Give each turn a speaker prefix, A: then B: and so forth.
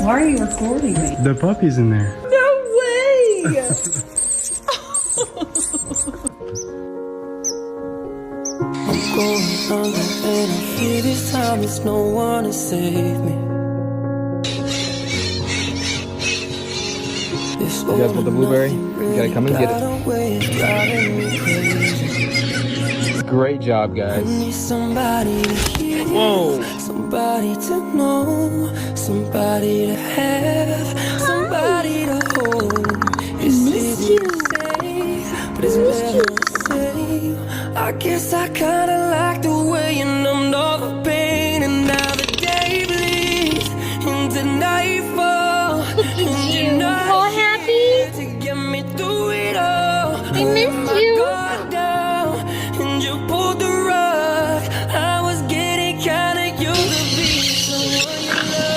A: Why are you recording me?
B: The puppy's in there.
A: No way!
C: I'm going under and I fear this time there's no one to save me.
D: You guys want the blueberry? You gotta come and get it. Great job, guys.
C: Somebody to hear,
D: Whoa.
C: somebody to know, somebody to have, somebody to hold. It's easy to say, but it's better to say. I guess I kinda like the way you numbed all the pain, and now the day bleeds into nightfall.
E: Look at you, all happy?
C: To get me through it all.
E: I miss you.